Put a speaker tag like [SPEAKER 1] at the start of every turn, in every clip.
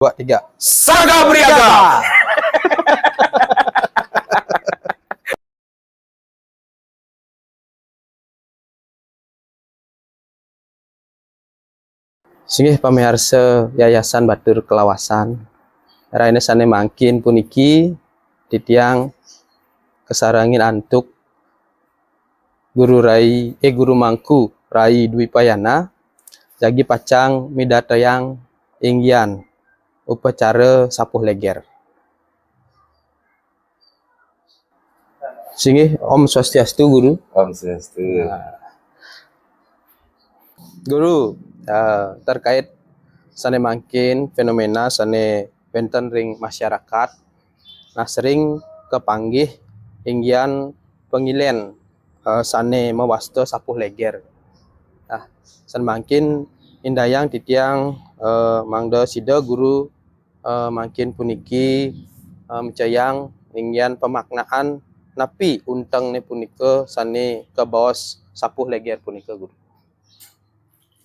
[SPEAKER 1] Dua, tiga.
[SPEAKER 2] Saga Briaga.
[SPEAKER 1] Singih pameharsa Yayasan Batur Kelawasan. Raine sane mangkin puniki titiang kesarangin antuk Guru Mangku Rai Dwi Payana jagi pacang midatayang inggian upacara sapuh leger. Singih Om Swastiastu Guru.
[SPEAKER 2] Om Swastiastu.
[SPEAKER 1] Guru, terkait sane mangkin fenomena sane benten ring masyarakat, nah sering kepanggih inggian pengilen sane mewasta sapuh leger. Nah, san mangkin indayang titiang mangda sida Guru mangkin puniki mencayang inggian pemaknaan napi untang ne punika sane kebaos sapuh leger punika Guru.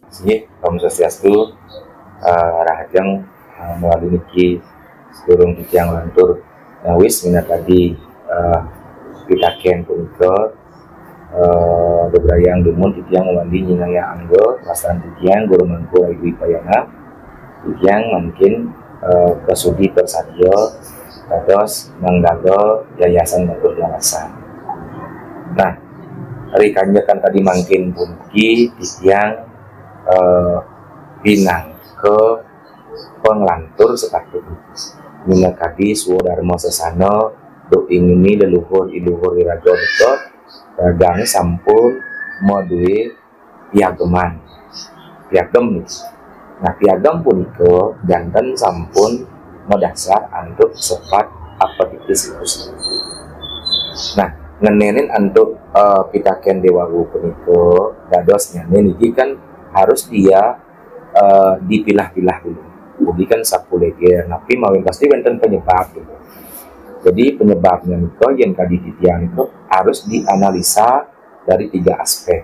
[SPEAKER 2] Singih Om Swastiastu. Rahajeng melalui niki sedurung titiang lantur wis minat tadi pitaken punika bebrayang dumun titiang mandi nyinaya anggo lasaran titiang Guru Mangku Rai Dwi Payana titiang mungkin kesudi tersadio dados manggaga Yayasan Batur Kelawasan. Nah, hari kanjekan tadi mangkin puniki titiang pinang ke penglantur sepatu minakadi Swadharma Sesana do ingini leluhur iluhur iraga betot dagang sampun modue piageman piagem. Nah, piagem punika janten sampun modasar antuk sepat apetitis. Nah, ngenenin antuk pitaken dewawu punika dados nyanen iki kan harus dia dipilah-pilah dulu. Jadi kan sapu leger, tapi mawin pasti wonten penyebab gitu. Jadi penyebabnya niko yang tadi titian itu harus dianalisa dari 3 aspek.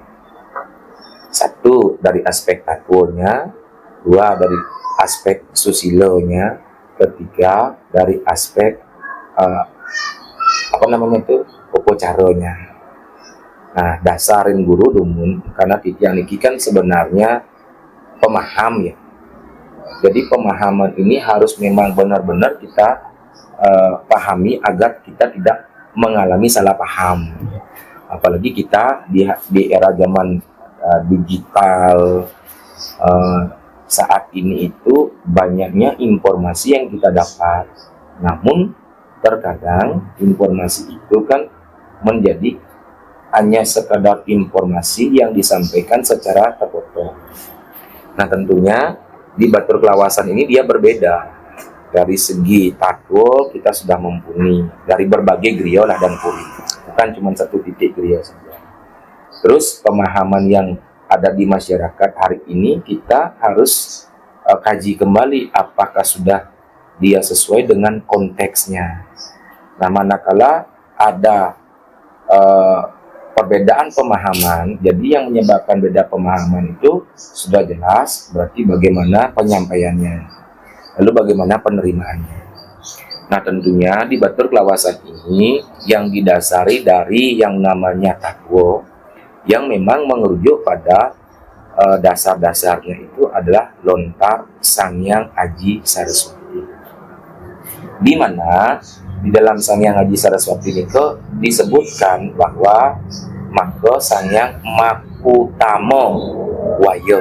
[SPEAKER 2] 1 dari aspek tatwonya, 2 dari aspek susilonya, 3 dari aspek upacaranya. Nah, dasarin guru dumun karena titian niki kan sebenarnya pemaham ya. Jadi pemahaman ini harus memang benar-benar kita pahami agar kita tidak mengalami salah paham. Apalagi kita di era zaman digital saat ini itu banyaknya informasi yang kita dapat. Namun terkadang informasi itu kan menjadi hanya sekadar informasi yang disampaikan secara tertutup. Nah, tentunya di Batur Kelawasan ini dia berbeda. Dari segi tatwo kita sudah mumpuni dari berbagai griya lah dan puri, bukan cuma satu titik griya saja. Terus pemahaman yang ada di masyarakat hari ini kita harus kaji kembali apakah sudah dia sesuai dengan konteksnya. Nah, manakala ada perbedaan pemahaman, jadi yang menyebabkan beda pemahaman itu sudah jelas, berarti bagaimana penyampaiannya, lalu bagaimana penerimaannya. Nah, tentunya di Batur Kelawasan ini yang didasari dari yang namanya tatwo, yang memang merujuk pada dasar-dasarnya itu adalah lontar Sanghyang Aji Saraswati, di mana di dalam Sanghyang Aji Saraswati itu disebutkan bahwa maka Sanghyang Makutama Waya.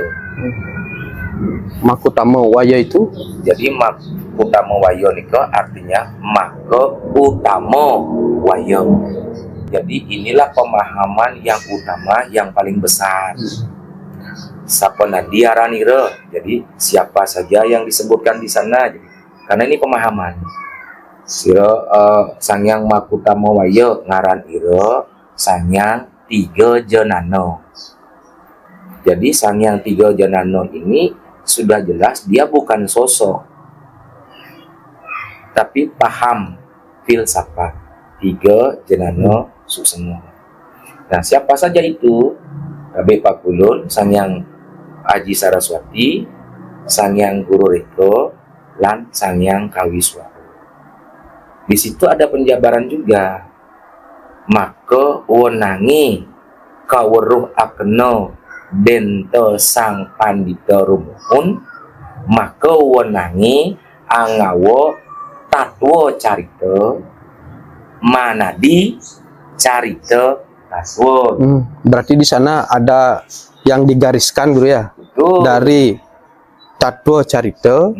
[SPEAKER 1] Makutama Waya itu
[SPEAKER 2] jadi Makutama Waya nika artinya maka utama Waya. Jadi inilah pemahaman yang utama yang paling besar. Sapanadiaranira. Jadi siapa saja yang disebutkan di sana. Karena ini pemahaman. Sira Sanghyang Makutama Waya ngaran ira Sanghyang Tiga Janana. Jadi Sanghyang Tiga Janana ini sudah jelas dia bukan sosok, tapi paham filsafat Tiga Janana Suseno. Nah, siapa saja itu? Kabeh pakulun Sanghyang Aji Saraswati, Sanghyang Guru Reko, lan Sangyang Kawiswara. Di situ ada penjabaran juga. Maka wenangi kaweruh akeno dento sang pandita rumuhun, maka wenangi angawo tatwa carita manadi carita tatwa.
[SPEAKER 1] Berarti di sana ada yang digariskan guru ya,
[SPEAKER 2] Betul.
[SPEAKER 1] dari tatwa carita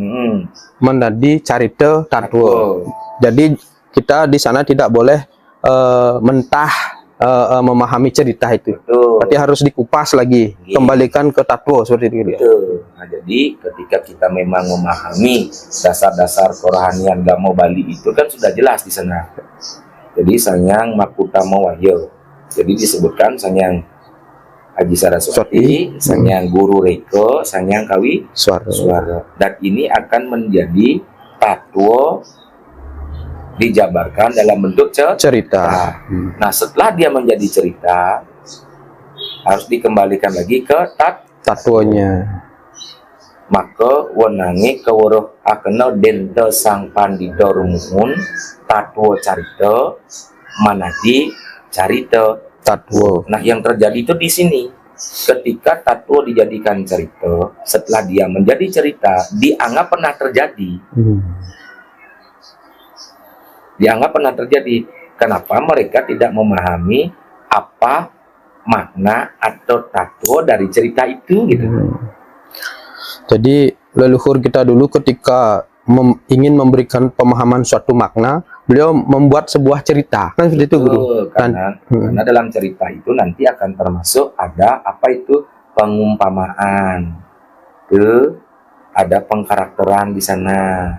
[SPEAKER 1] menjadi carita tatwa. Jadi kita di sana tidak boleh mentah memahami cerita itu.
[SPEAKER 2] Betul.
[SPEAKER 1] Berarti harus dikupas lagi, kembalikan ke tatwa seperti itu ya.
[SPEAKER 2] Betul. Nah, jadi ketika kita memang memahami dasar-dasar kerohanian Gamo Bali itu kan sudah jelas di sana. Jadi Sangyang Makutama Wahyo. Jadi disebutkan Sangyang Aji Saraswati, Sangyang Guru Reko, Sangyang Kawiswara. Dan ini akan menjadi tatwa dijabarkan dalam bentuk
[SPEAKER 1] Cerita.
[SPEAKER 2] Nah, setelah dia menjadi cerita, harus dikembalikan lagi ke
[SPEAKER 1] Tatwanya.
[SPEAKER 2] maka wenangi kaweruh akena denta sang pandita rumuhun tatwa carita manadi carita
[SPEAKER 1] Tatwa.
[SPEAKER 2] Nah, yang terjadi itu di sini. Ketika tatwa dijadikan cerita, setelah dia menjadi cerita, dianggap pernah terjadi. Dianggap pernah terjadi. Kenapa mereka tidak memahami apa makna atau tatwa dari cerita itu gitu.
[SPEAKER 1] Jadi leluhur kita dulu ketika ingin memberikan pemahaman suatu makna, beliau membuat sebuah cerita. Kan seperti itu, Guru.
[SPEAKER 2] Karena dalam cerita itu nanti akan termasuk ada apa itu pengumpamaan. Ada pengkarakteran di sana.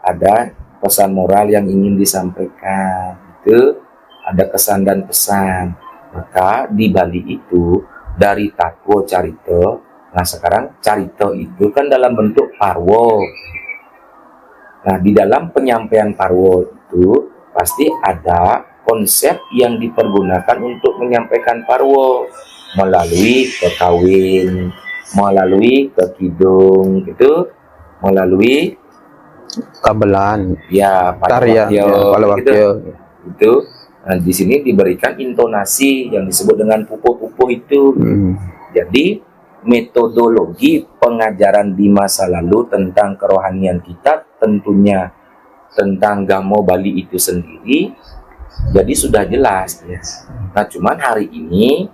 [SPEAKER 2] Ada pesan moral yang ingin disampaikan. Itu ada kesan dan pesan. Maka di Bali itu dari tatwa carita. Nah, sekarang carita itu kan dalam bentuk parwo. Nah, di dalam penyampaian parwo itu pasti ada konsep yang dipergunakan untuk menyampaikan parwo melalui kekawin, melalui kekidung, gitu, melalui
[SPEAKER 1] kabelan,
[SPEAKER 2] ya
[SPEAKER 1] tarian,
[SPEAKER 2] gitu. Itu. Nah, di sini diberikan intonasi yang disebut dengan pupuh-pupuh itu. Jadi metodologi pengajaran di masa lalu tentang kerohanian kita, tentunya tentang Gamo Bali itu sendiri, jadi sudah jelas ya. Nah, cuman hari ini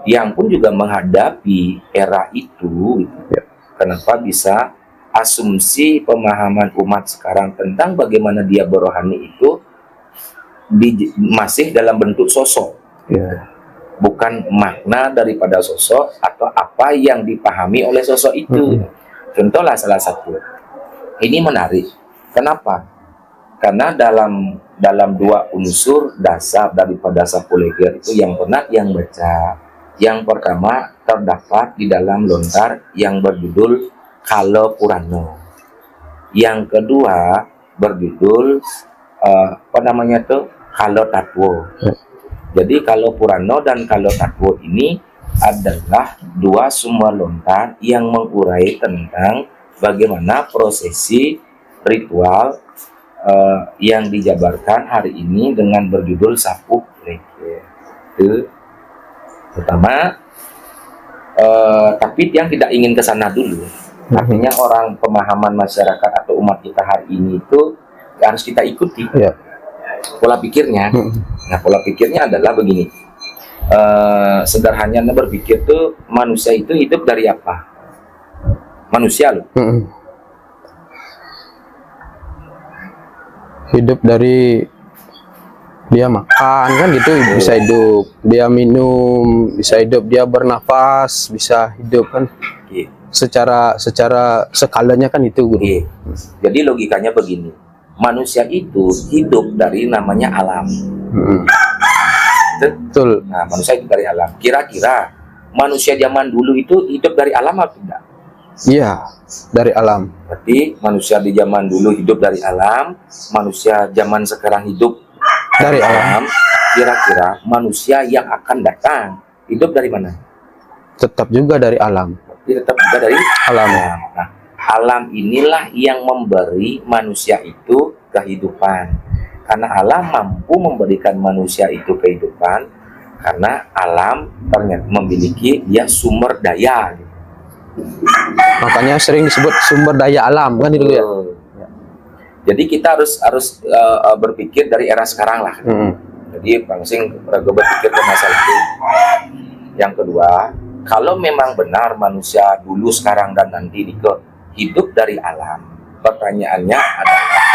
[SPEAKER 2] Tiang pun juga menghadapi era itu gitu. Kenapa bisa asumsi pemahaman umat sekarang tentang bagaimana dia berrohani itu masih dalam bentuk sosok, bukan makna daripada sosok atau apa yang dipahami oleh sosok itu. Contohlah salah satu. Ini menarik. Kenapa? Karena dalam dua unsur dasar daripada Sapuleger itu yang pernah yang baca. Yang pertama terdapat di dalam lontar yang berjudul Kalo Purano. Yang kedua berjudul Kalo Tatwo. Jadi Kalo Purano dan Kalo Tatwo ini adalah dua sumber lontar yang mengurai tentang bagaimana prosesi ritual yang dijabarkan hari ini dengan berjudul Sapuleger. Itu pertama, tapi yang tidak ingin ke sana dulu. Artinya orang pemahaman masyarakat atau umat kita hari ini itu harus kita ikuti pola pikirnya. Nah, pola pikirnya adalah begini. Sederhananya berpikir tuh manusia itu hidup dari apa? Manusia loh.
[SPEAKER 1] Hidup dari dia makan kan gitu, bisa hidup, dia minum bisa hidup, dia bernafas bisa hidup kan. Secara skalanya kan itu, Guru.
[SPEAKER 2] Jadi logikanya begini, manusia itu hidup dari namanya alam.
[SPEAKER 1] Betul.
[SPEAKER 2] Nah, manusia hidup dari alam. Kira-kira manusia zaman dulu itu hidup dari alam atau tidak?
[SPEAKER 1] Iya, dari alam.
[SPEAKER 2] Berarti manusia di zaman dulu hidup dari alam, manusia zaman sekarang hidup
[SPEAKER 1] dari alam.
[SPEAKER 2] Kira-kira manusia yang akan datang hidup dari mana?
[SPEAKER 1] Tetap juga dari alam.
[SPEAKER 2] Berarti tetap juga dari
[SPEAKER 1] alam.
[SPEAKER 2] Nah, alam inilah yang memberi manusia itu kehidupan. Karena alam mampu memberikan manusia itu kehidupan, karena alam ternyata memiliki dia sumber daya.
[SPEAKER 1] Makanya sering disebut sumber daya alam kan itu ya.
[SPEAKER 2] Jadi kita harus berpikir dari era sekarang lah. Jadi langsung berpikir ke masa lalu. Yang kedua, kalau memang benar manusia dulu, sekarang, dan nanti hidup dari alam, pertanyaannya adalah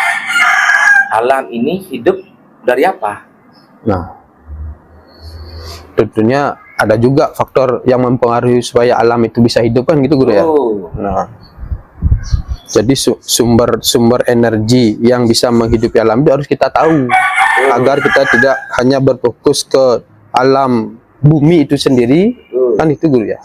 [SPEAKER 2] alam ini hidup dari apa?
[SPEAKER 1] Nah, tentunya ada juga faktor yang mempengaruhi supaya alam itu bisa hidup kan gitu guru ya. Nah, jadi sumber energi yang bisa menghidupi alam itu harus kita tahu agar kita tidak hanya berfokus ke alam bumi itu sendiri. Kan itu guru ya.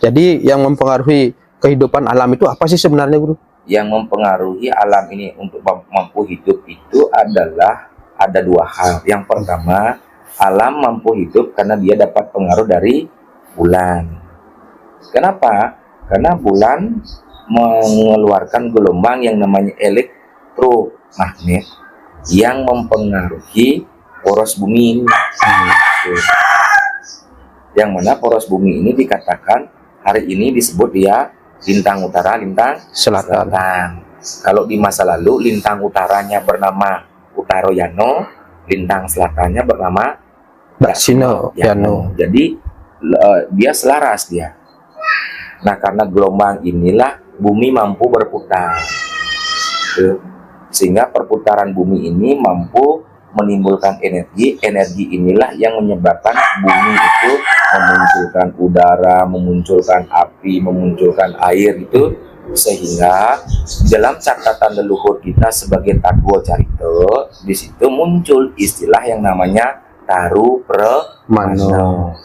[SPEAKER 1] Jadi yang mempengaruhi kehidupan alam itu apa sih sebenarnya guru?
[SPEAKER 2] Yang mempengaruhi alam ini untuk mampu hidup itu adalah ada dua hal. Yang pertama, alam mampu hidup karena dia dapat pengaruh dari bulan. Kenapa? Karena bulan mengeluarkan gelombang yang namanya elektromagnet yang mempengaruhi poros bumi. Yang mana poros bumi ini dikatakan hari ini disebut dia lintang utara, lintang selatan. Kalau di masa lalu lintang utaranya bernama Utaroyano, lintang selatannya bernama Daksinoyano. Jadi dia selaras dia. Nah, karena gelombang inilah bumi mampu berputar. Sehingga perputaran bumi ini mampu menimbulkan energi. Energi inilah yang menyebabkan bumi itu memunculkan udara, memunculkan api, memunculkan air itu, sehingga dalam catatan leluhur kita sebagai Tadwo Carito di situ muncul istilah yang namanya Taru Premano,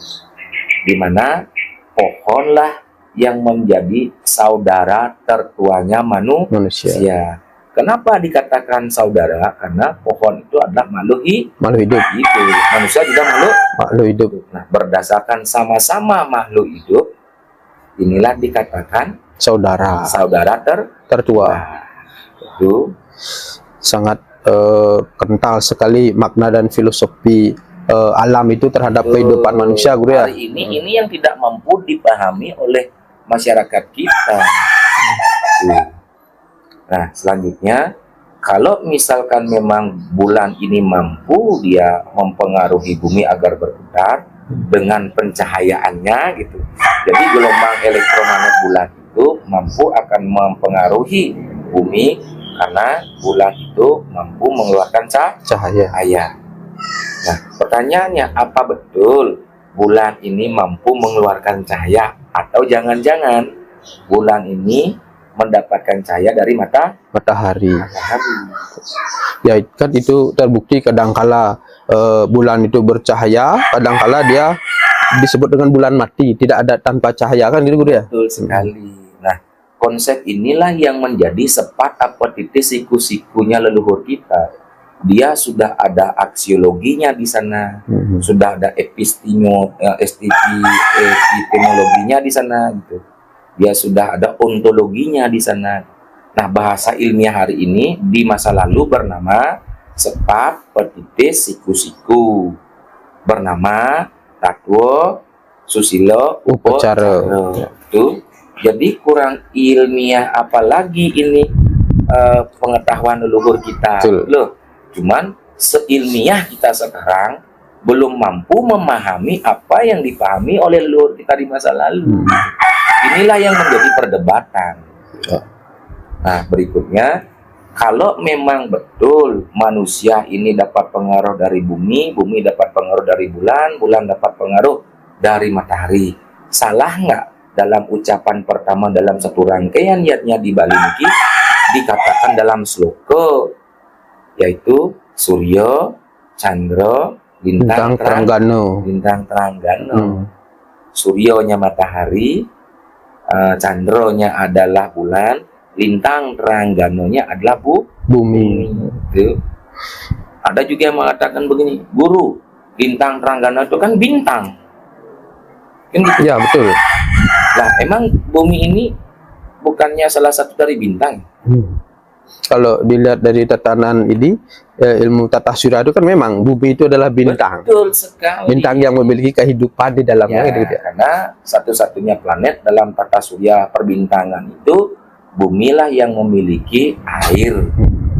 [SPEAKER 2] di mana pohonlah yang menjadi saudara tertuanya manusia. Kenapa dikatakan saudara? Karena pohon itu adalah makhluk hidup. Itu manusia juga makhluk hidup. Nah, berdasarkan sama-sama makhluk hidup, inilah dikatakan saudara tertua. Itu sangat kental sekali makna dan filosofi alam itu terhadap kehidupan manusia, guru ya. Hari ini yang tidak mampu dipahami oleh masyarakat kita. Nah, selanjutnya, kalau misalkan memang bulan ini mampu dia mempengaruhi bumi agar berputar dengan pencahayaannya gitu. Jadi gelombang elektromagnet bulan itu mampu akan mempengaruhi bumi karena bulan itu mampu mengeluarkan cahaya. Nah, pertanyaannya, apa betul bulan ini mampu mengeluarkan cahaya, atau jangan-jangan bulan ini mendapatkan cahaya dari matahari. Ya kan itu terbukti kadangkala bulan itu bercahaya, kadangkala dia disebut dengan bulan mati, tidak ada tanpa cahaya kan gitu ya. Betul sekali. Nah, konsep inilah yang menjadi sepat apa titik siku-sikunya leluhur kita. Dia sudah ada aksiologinya di sana, sudah ada epistemologinya di sana gitu. Dia sudah ada ontologinya di sana. Nah, bahasa ilmiah hari ini di masa lalu bernama sepat petitis siku-siku, bernama Tadwo Susilo Upacara. Itu jadi kurang ilmiah apalagi ini pengetahuan leluhur kita. Loh, cuman seilmiah kita sekarang belum mampu memahami apa yang dipahami oleh leluhur kita di masa lalu. Inilah yang menjadi perdebatan. Nah, berikutnya, kalau memang betul manusia ini dapat pengaruh dari bumi, bumi dapat pengaruh dari bulan, bulan dapat pengaruh dari matahari, salah nggak dalam ucapan pertama dalam satu rangkaian niatnya di Bali Niki dikatakan dalam sloka, yaitu Surya, Chandra, Lintang Tranggano. Suryonya matahari, Chandronya adalah bulan, lintang Trangganonya adalah bumi. Itu. Ada juga yang mengatakan begini, guru, lintang Tranggano itu kan bintang. Kan gitu? Ya, betul. Nah, emang bumi ini bukannya salah satu dari bintang.
[SPEAKER 1] Kalau dilihat dari tatanan ini, ilmu tata surya itu kan memang bumi itu adalah bintang.
[SPEAKER 2] Betul sekali.
[SPEAKER 1] Bintang yang memiliki kehidupan di dalamnya, gitu ya.
[SPEAKER 2] Karena satu-satunya planet dalam tata surya perbintangan itu bumilah yang memiliki air.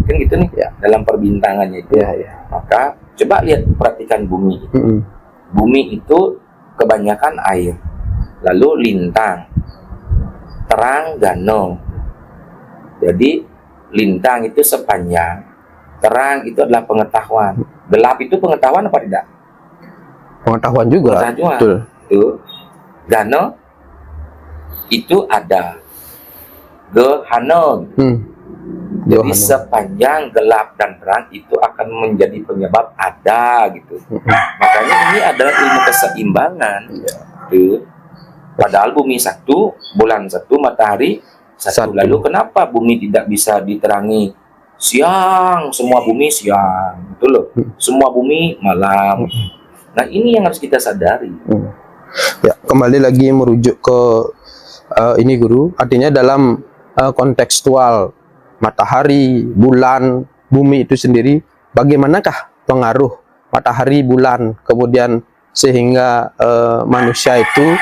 [SPEAKER 2] Kan gitu nih,
[SPEAKER 1] Ya.
[SPEAKER 2] dalam perbintangannya itu.
[SPEAKER 1] Ya.
[SPEAKER 2] Maka coba lihat, perhatikan bumi. Bumi itu kebanyakan air. Lalu lintang, terang, gano. Jadi lintang itu sepanjang, terang itu adalah pengetahuan, gelap itu pengetahuan apa tidak?
[SPEAKER 1] Pengetahuan juga.
[SPEAKER 2] Pengetahuan.
[SPEAKER 1] Betul.
[SPEAKER 2] Itu gano itu ada, gehano. Jadi
[SPEAKER 1] Johana.
[SPEAKER 2] sepanjang gelap dan terang itu akan menjadi penyebab ada gitu. Makanya ini adalah ilmu keseimbangan. Tuh. Padahal bumi satu, bulan satu, matahari satu. Lalu kenapa bumi tidak bisa diterangi siang? Semua bumi siang, betul loh. Semua bumi malam. Nah ini yang harus kita sadari.
[SPEAKER 1] Ya, kembali lagi merujuk ke ini guru, artinya dalam kontekstual matahari, bulan, bumi itu sendiri, bagaimanakah pengaruh matahari, bulan, kemudian sehingga manusia itu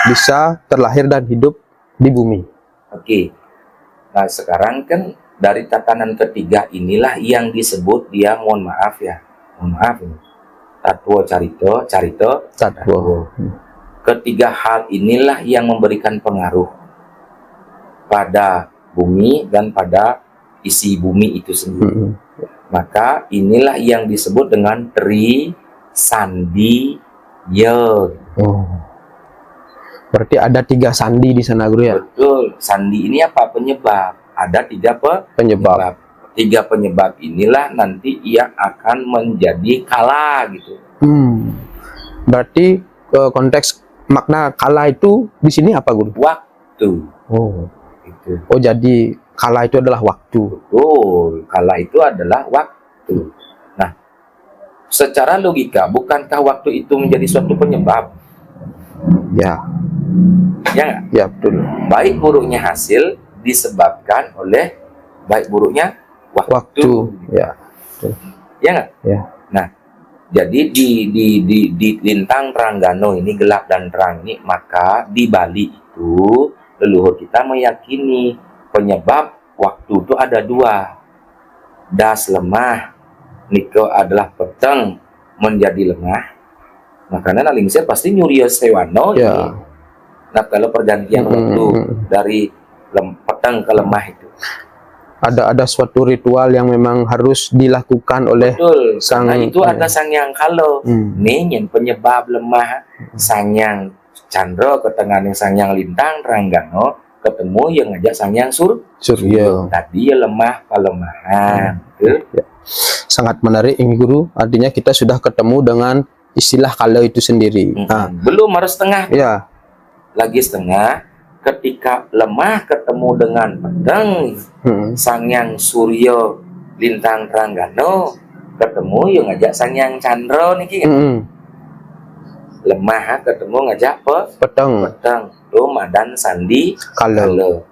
[SPEAKER 1] bisa terlahir dan hidup di bumi.
[SPEAKER 2] Oke, nah sekarang kan dari tatanan ketiga inilah yang disebut dia, mohon maaf ini, tatwa carito. Ketiga hal inilah yang memberikan pengaruh pada bumi dan pada isi bumi itu sendiri. Maka inilah yang disebut dengan tri sandi ye.
[SPEAKER 1] Berarti ada 3 sandi di sana guru ya?
[SPEAKER 2] Betul, sandi ini apa? Penyebab. Ada 3
[SPEAKER 1] penyebab.
[SPEAKER 2] 3 penyebab inilah nanti yang akan menjadi kala gitu.
[SPEAKER 1] Berarti konteks makna kala itu di sini apa guru?
[SPEAKER 2] Waktu. Gitu.
[SPEAKER 1] Jadi kala itu adalah waktu.
[SPEAKER 2] Betul, kala itu adalah waktu. Nah, secara logika, bukankah waktu itu menjadi suatu penyebab?
[SPEAKER 1] Ya.
[SPEAKER 2] Ya nggak?
[SPEAKER 1] Ya, betul.
[SPEAKER 2] Baik buruknya hasil disebabkan oleh baik buruknya waktu.
[SPEAKER 1] Ya. Betul.
[SPEAKER 2] Ya nggak?
[SPEAKER 1] Ya.
[SPEAKER 2] Nah, jadi di lintang Tranggano ini, gelap dan terang ini, maka di Bali itu leluhur kita meyakini penyebab waktu itu ada 2. Das lemah, niko adalah peteng menjadi lemah. Makanya nalingsir pasti nyuria sewano.
[SPEAKER 1] Ya.
[SPEAKER 2] Nah kalau pergantian waktu dari peteng ke lemah itu
[SPEAKER 1] ada suatu ritual yang memang harus dilakukan oleh
[SPEAKER 2] sang, karena itu ada sang yang kalau nih penyebab lemah, sang yang Chandra ketengah sang yang lintang Tranggano ketemu yang ngajak sang yang surya. Tadi ya lemah pelemahan.
[SPEAKER 1] Ya. Sangat menarik ini guru, artinya kita sudah ketemu dengan istilah kalau itu sendiri.
[SPEAKER 2] Belum, harus setengah.
[SPEAKER 1] Ya.
[SPEAKER 2] Lagi setengah. Ketika lemah ketemu dengan pedang, sang yang surya lintang Tranggano ketemu yang ngajak sang yang Chandra niki. Lemah ketemu ngajak pedang. Madan sandi kalau.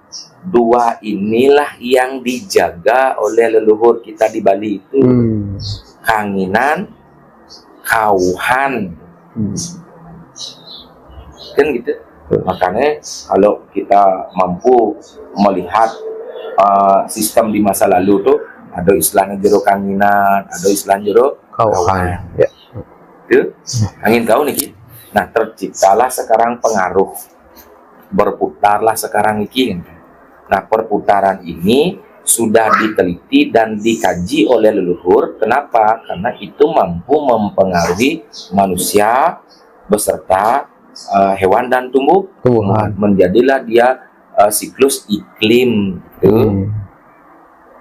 [SPEAKER 2] 2 inilah yang dijaga oleh leluhur kita di Bali itu. Kanginan, kauhan. Kan gitu. Makanya kalau kita mampu melihat sistem di masa lalu tuh ada istilahnya jero kanginan, ada istilah jero kauhan.
[SPEAKER 1] Ya.
[SPEAKER 2] Itu angin kau nih. Nah, terciptalah sekarang pengaruh, berputarlah sekarang iki. Nah, perputaran ini sudah diteliti dan dikaji oleh leluhur. Kenapa? Karena itu mampu mempengaruhi manusia beserta hewan dan tumbuhan. Menjadilah dia siklus iklim.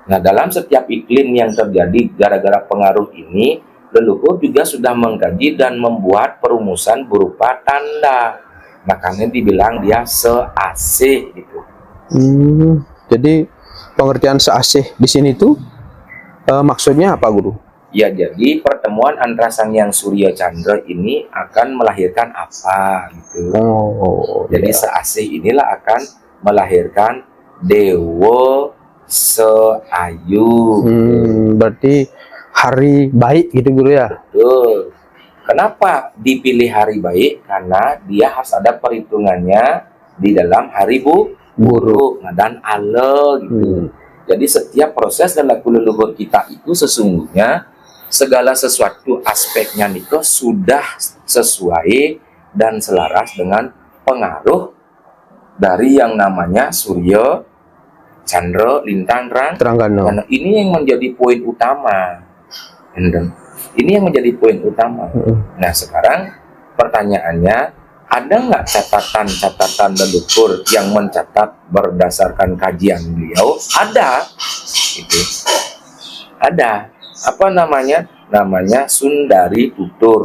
[SPEAKER 2] Nah, dalam setiap iklim yang terjadi gara-gara pengaruh ini, leluhur juga sudah mengkaji dan membuat perumusan berupa tanda. Makanya dibilang dia seasih gitu.
[SPEAKER 1] Jadi pengertian seasih di sini tuh maksudnya apa guru?
[SPEAKER 2] Ya, jadi pertemuan antara sang yang Surya Chandra ini akan melahirkan apa gitu. Jadi seasih inilah akan melahirkan dewa seayu.
[SPEAKER 1] Berarti hari baik gitu guru ya.
[SPEAKER 2] Betul. Kenapa dipilih hari baik? Karena dia harus ada perhitungannya di dalam hari buruk, nah, dan ale gitu. Jadi setiap proses dan laku leluhur kita itu sesungguhnya segala sesuatu aspeknya itu sudah sesuai dan selaras dengan pengaruh dari yang namanya Surya, Chandra, Lintang,
[SPEAKER 1] Teranggana.
[SPEAKER 2] Nah, ini yang menjadi poin utama. Ini yang menjadi poin utama. Nah, sekarang pertanyaannya, ada nggak catatan-catatan leluhur yang mencatat berdasarkan kajian beliau? Ada. Itu. Ada. Apa namanya? Namanya Sundari Tutur.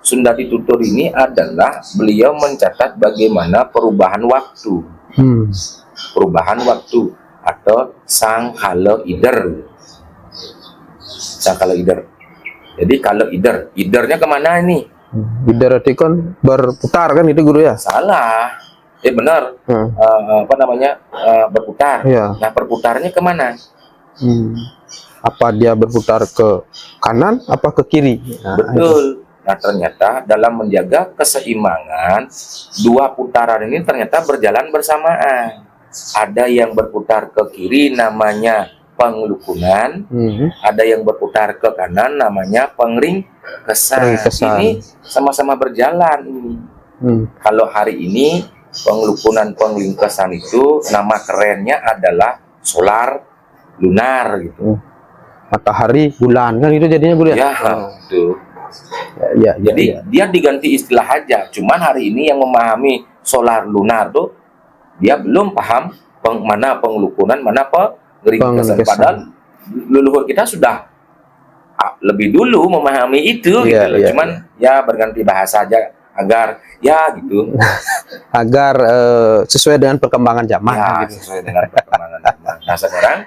[SPEAKER 2] Sundari Tutur ini adalah beliau mencatat bagaimana perubahan waktu. Perubahan waktu atau Sangkala Ider. Sangkala Ider. Jadi kalau idernya kemana ini?
[SPEAKER 1] Ider itu kan berputar kan itu guru ya?
[SPEAKER 2] Salah. Benar. Apa namanya? Berputar.
[SPEAKER 1] Ya.
[SPEAKER 2] Nah, perputarnya kemana?
[SPEAKER 1] Apa dia berputar ke kanan apa ke kiri? Nah,
[SPEAKER 2] betul. Nah, ternyata dalam menjaga keseimbangan, dua putaran ini ternyata berjalan bersamaan. Ada yang berputar ke kiri namanya penglukunan, ada yang berputar ke kanan namanya pengringkesan. Ini sama-sama berjalan ini. Kalau hari ini penglukunan pengringkesan itu nama kerennya adalah solar lunar gitu.
[SPEAKER 1] Matahari bulan kan itu jadinya guru ya?
[SPEAKER 2] Ya, tuh. Ya, jadi dia diganti istilah aja. Cuman hari ini yang memahami solar lunar tuh dia belum paham mana penglukunan, mana pengringkesan. Padahal leluhur kita sudah lebih dulu memahami itu gitu. Cuman ya berganti bahasa aja agar ya gitu.
[SPEAKER 1] Agar sesuai dengan perkembangan zaman.
[SPEAKER 2] Ya, gitu. Sesuai dengan perkembangan zaman. Nah, sekarang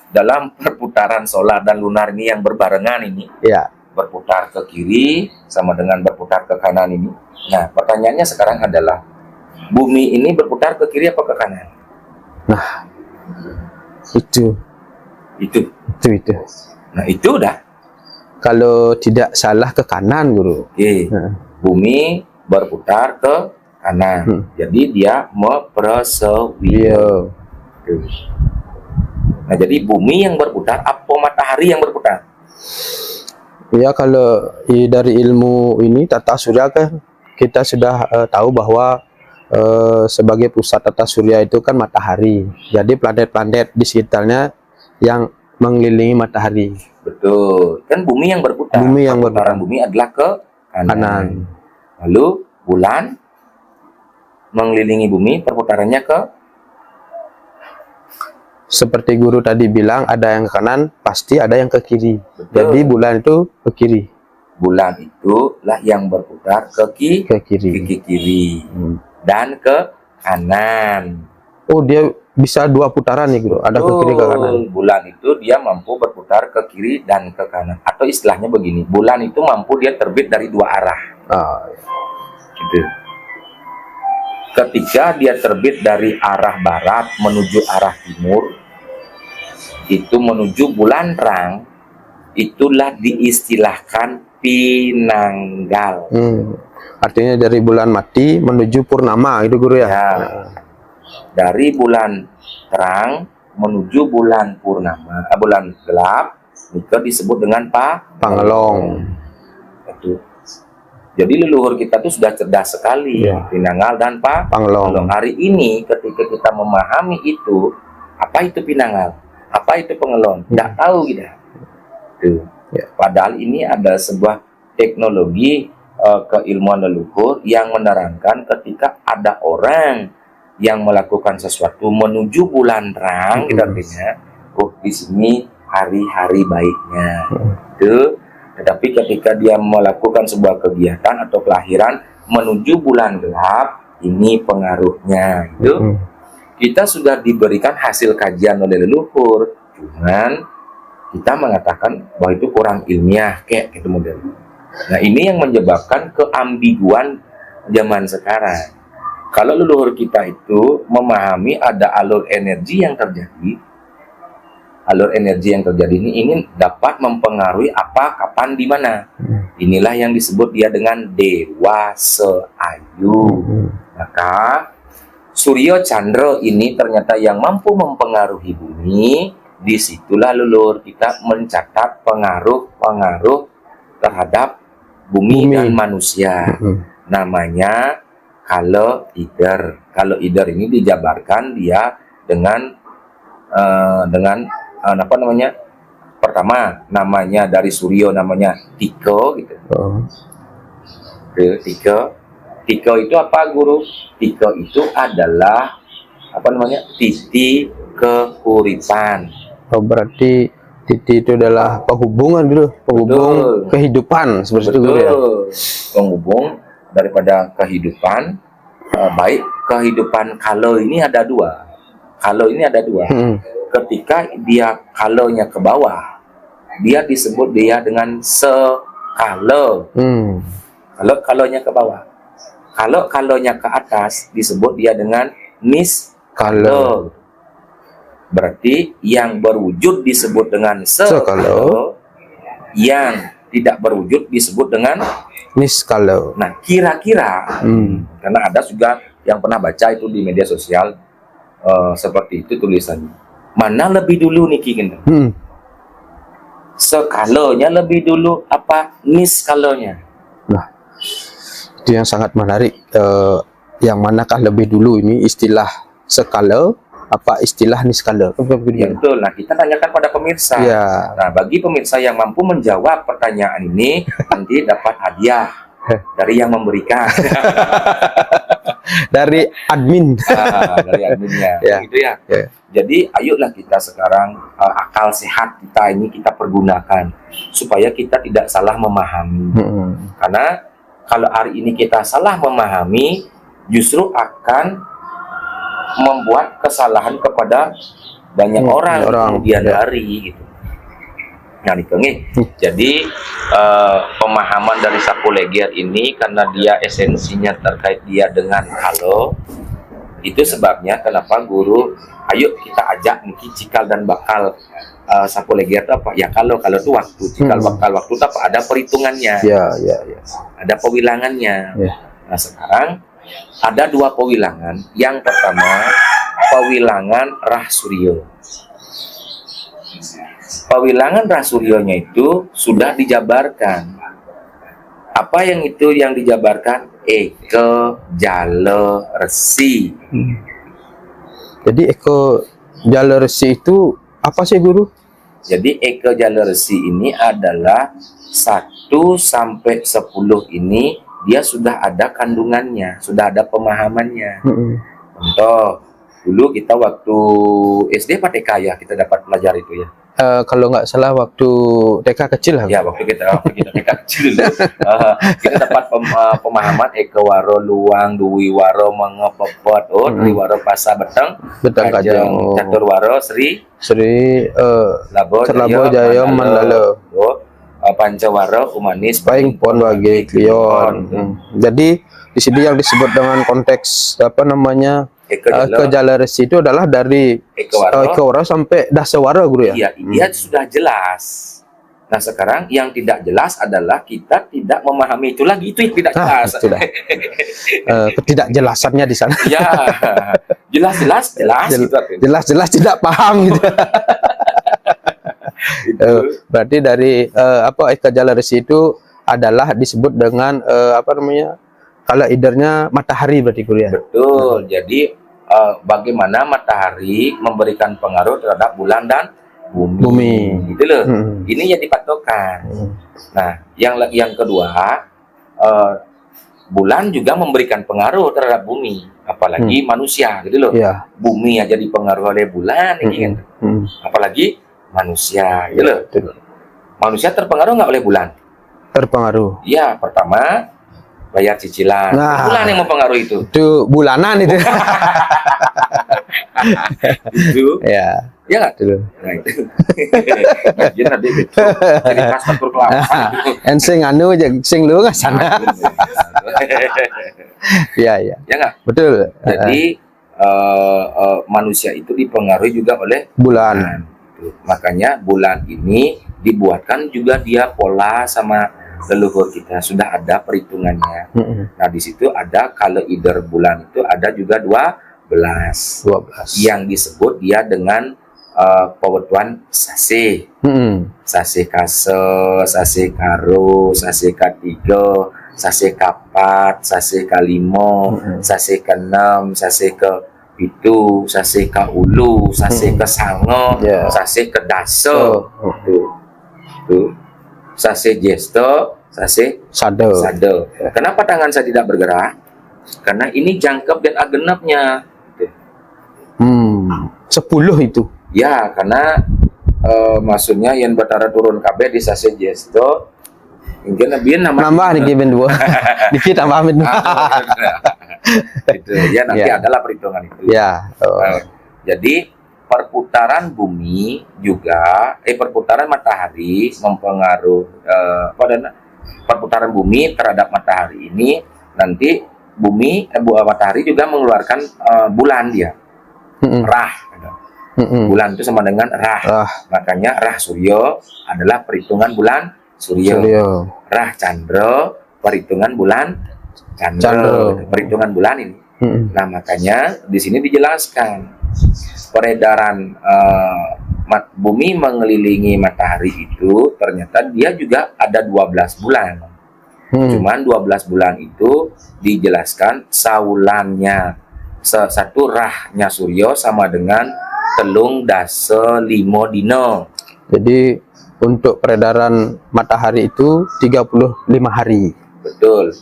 [SPEAKER 2] dalam perputaran solar dan lunar ini yang berbarengan ini, berputar ke kiri sama dengan berputar ke kanan ini. Nah, pertanyaannya sekarang adalah bumi ini berputar ke kiri apa ke kanan?
[SPEAKER 1] Nah, itu.
[SPEAKER 2] Nah, itu udah.
[SPEAKER 1] Kalau tidak salah ke kanan guru.
[SPEAKER 2] Bumi berputar ke kanan. Jadi dia mempersewiya. Nah, jadi bumi yang berputar apa matahari yang berputar?
[SPEAKER 1] Ya, kalau dari ilmu ini tata surya kan kita sudah tahu bahwa sebagai pusat tata surya itu kan matahari. Jadi planet-planet di sekitarnya yang mengelilingi matahari. Betul.
[SPEAKER 2] Kan bumi yang berputar. Perputaran bumi adalah ke kanan. Lalu bulan mengelilingi bumi perputarannya ke,
[SPEAKER 1] seperti guru tadi bilang, ada yang ke kanan, pasti ada yang ke kiri. Betul. Jadi bulan itu ke kiri.
[SPEAKER 2] Bulan itulah yang berputar ke kiri. Dan ke kanan.
[SPEAKER 1] Oh, dia bisa dua putaran nih guru. Ada ke kiri ke kanan.
[SPEAKER 2] Bulan itu dia mampu berputar ke kiri dan ke kanan. Atau istilahnya begini, bulan itu mampu dia terbit dari dua arah. Gitu. Ketika dia terbit dari arah barat menuju arah timur, itu menuju bulan terang, itulah diistilahkan pinanggal.
[SPEAKER 1] Artinya dari bulan mati menuju purnama, itu guru ya?
[SPEAKER 2] Dari bulan terang menuju bulan purnama, bulan gelap, itu disebut dengan
[SPEAKER 1] Pangelong.
[SPEAKER 2] Itu. Jadi leluhur kita tuh sudah cerdas sekali, Pinanggal dan Pangelong. Hari ini ketika kita memahami itu, apa itu Pinanggal, apa itu Pangelong, tidak tahu kita. Padahal ini ada sebuah teknologi keilmuan leluhur yang menerangkan ketika ada orang yang melakukan sesuatu menuju bulan terang, artinya, di sini hari-hari baiknya. Tetapi ketika dia melakukan sebuah kegiatan atau kelahiran menuju bulan gelap, ini pengaruhnya. Kita sudah diberikan hasil kajian oleh leluhur, cuman kita mengatakan bahwa itu kurang ilmiah, kayak gitu model. Nah, ini yang menyebabkan keambiguan zaman sekarang. kalau leluhur kita itu memahami ada alur energi yang terjadi, alur energi yang terjadi ini dapat mempengaruhi apa, kapan, di mana. Inilah yang disebut dia dengan Dewa Seayu. Maka Suryo Chandra ini ternyata yang mampu mempengaruhi bumi. Disitulah leluhur kita mencatat pengaruh-pengaruh terhadap bumi dan manusia. Namanya Kala Ider. Kala Ider ini dijabarkan dia dengan apa namanya? Pertama, namanya dari Suryo namanya Tiko gitu. Tiko. Tiko itu apa, Guru? Tiko itu adalah apa namanya? Titik keuripan.
[SPEAKER 1] Oh, berarti titik itu adalah penghubungan dulu, penghubung kehidupan seperti itu ya.
[SPEAKER 2] Penghubung daripada kehidupan, baik kehidupan kalau ini ada dua. Kalau ini ada dua. Ketika dia kalonya ke bawah, dia disebut dia dengan sekalo. Kalau kalonya ke bawah. Kalau kalonya ke atas disebut dia dengan niskalo. Berarti yang berwujud disebut dengan sekalo, yang tidak berwujud disebut dengan
[SPEAKER 1] niskalo.
[SPEAKER 2] Nah, kira-kira karena ada juga yang pernah baca itu di media sosial seperti itu tulisannya. Mana lebih dulu nih Ki? Skalonya lebih dulu apa niskalonya?
[SPEAKER 1] Nah, itu yang sangat menarik. Yang manakah lebih dulu ini istilah skala apa istilah niskala?
[SPEAKER 2] Ya, betul. Nah, kita tanyakan pada pemirsa.
[SPEAKER 1] Ya.
[SPEAKER 2] Nah, bagi pemirsa yang mampu menjawab pertanyaan ini nanti dapat hadiah dari yang memberikan.
[SPEAKER 1] Dari admin.
[SPEAKER 2] Dari adminnya.
[SPEAKER 1] Ya.
[SPEAKER 2] Gitu ya.
[SPEAKER 1] Ya.
[SPEAKER 2] Jadi ayolah kita sekarang akal sehat kita ini kita pergunakan supaya kita tidak salah memahami. Karena kalau hari ini kita salah memahami, justru akan membuat kesalahan kepada banyak orang kemudian hari gitu. Nah, jadi pemahaman dari Sapu Leger ini karena dia esensinya terkait dia dengan halo, itu sebabnya kenapa Guru ayo kita ajak Niki cikal dan bakal Sapu Leger itu apa? Ya kalau itu waktu, cikal bakal waktu itu apa? Ada perhitungannya.
[SPEAKER 1] Ya.
[SPEAKER 2] Ada pewilangannya.
[SPEAKER 1] Ya.
[SPEAKER 2] Nah, sekarang ada dua pewilangan. Yang pertama, pewilangan Rah Suryo. Pewilangan Rah Suryonya itu sudah dijabarkan. Apa yang itu yang dijabarkan? Eke Jala Resi.
[SPEAKER 1] Jadi Eke Jala Resi itu apa sih, Guru?
[SPEAKER 2] Jadi Eke Jala Resi ini adalah 1 sampai 10 ini dia sudah ada kandungannya, sudah ada pemahamannya. Contoh, dulu kita waktu SD Pak TK ya, kita dapat belajar itu ya.
[SPEAKER 1] Kalau nggak salah waktu TK kecil lah.
[SPEAKER 2] Ya, waktu kita TK kecil dulu. Kita dapat pemahaman Eke Waro Luang, Dwi Waro Mengepepet, Dwi Waro Pasa Beteng,
[SPEAKER 1] Kajeng,
[SPEAKER 2] Catur Waro Sri
[SPEAKER 1] Labo Jaya Mandala.
[SPEAKER 2] Pancawara Umanis
[SPEAKER 1] Paing Pon Wage Klion. Jadi di sini yang disebut dengan konteks apa namanya Eke Jala Resi itu adalah dari Eke Waro sampai Dasawara, Guru ya.
[SPEAKER 2] Iya, dia sudah jelas. Nah, sekarang yang tidak jelas adalah kita tidak memahami itu lagi, itu yang tidak jelas.
[SPEAKER 1] Ketidakjelasannya di sana.
[SPEAKER 2] Ya, jelas
[SPEAKER 1] jelas tidak paham gitu. Berarti dari apa Eke Jala Resi itu adalah disebut dengan apa namanya kalau idernya matahari berarti, Guru ya.
[SPEAKER 2] Betul. Jadi bagaimana matahari memberikan pengaruh terhadap bulan dan bumi. Gitu loh. Ini yang dipatokan. Nah, yang kedua, bulan juga memberikan pengaruh terhadap bumi, apalagi manusia gitu loh.
[SPEAKER 1] Ya.
[SPEAKER 2] Bumi aja dipengaruhi oleh bulan ini kan. Apalagi manusia gitu loh. Manusia terpengaruh nggak oleh bulan? Terpengaruh. Ya, pertama bayar cicilan.
[SPEAKER 1] Nah,
[SPEAKER 2] bulan yang mempengaruhi itu.
[SPEAKER 1] Itu bulanan itu.
[SPEAKER 2] Itu.
[SPEAKER 1] Ya.
[SPEAKER 2] Ya nggak?
[SPEAKER 1] Betul.
[SPEAKER 2] Nah, itu. Ngajian tadi itu. Jadi pas atur kelapa.
[SPEAKER 1] En sing anu aja, sing lu nggak sana. Iya, iya.
[SPEAKER 2] Ya nggak?
[SPEAKER 1] Betul.
[SPEAKER 2] Jadi manusia itu dipengaruhi juga oleh
[SPEAKER 1] Bulan.
[SPEAKER 2] bulan. Makanya bulan ini dibuatkan juga dia pola sama leluhur kita, sudah ada perhitungannya. Nah di situ ada kalender bulan itu ada juga 12 yang disebut dia dengan pewetuan sase, sase kase, sase karo, sase katiga, sase kapat, sase kalimo, sase keenam, sase ke pitu, sase ka ulu, sase ke sango, sase ke daso, tuh, sase jesto, sase
[SPEAKER 1] sade.
[SPEAKER 2] Kenapa tangan saya tidak bergerak? Karena ini jangkep dan agenapnya.
[SPEAKER 1] 10 itu.
[SPEAKER 2] Ya, karena maksudnya yang batara turun KB di sase jesto, mungkin lebih
[SPEAKER 1] nambah nih ben dua. Dikit tambah min.
[SPEAKER 2] Itu ya nanti adalah perhitungan itu.
[SPEAKER 1] Ya.
[SPEAKER 2] Jadi perputaran bumi juga perputaran matahari mempengaruhi perputaran bumi terhadap matahari ini nanti bumi matahari juga mengeluarkan bulan dia. Rah. Bulan itu sama dengan rah. Makanya rah suryo adalah perhitungan bulan suryo. Rah candra perhitungan bulan Candra. Perhitungan bulan ini. Nah makanya di sini dijelaskan peredaran bumi mengelilingi matahari itu ternyata dia juga ada 12 bulan. Cuman 12 bulan itu dijelaskan saulannya. Satu rahnya suryo sama dengan telung dase limo dino.
[SPEAKER 1] Jadi untuk peredaran matahari itu 35 hari.
[SPEAKER 2] Betul.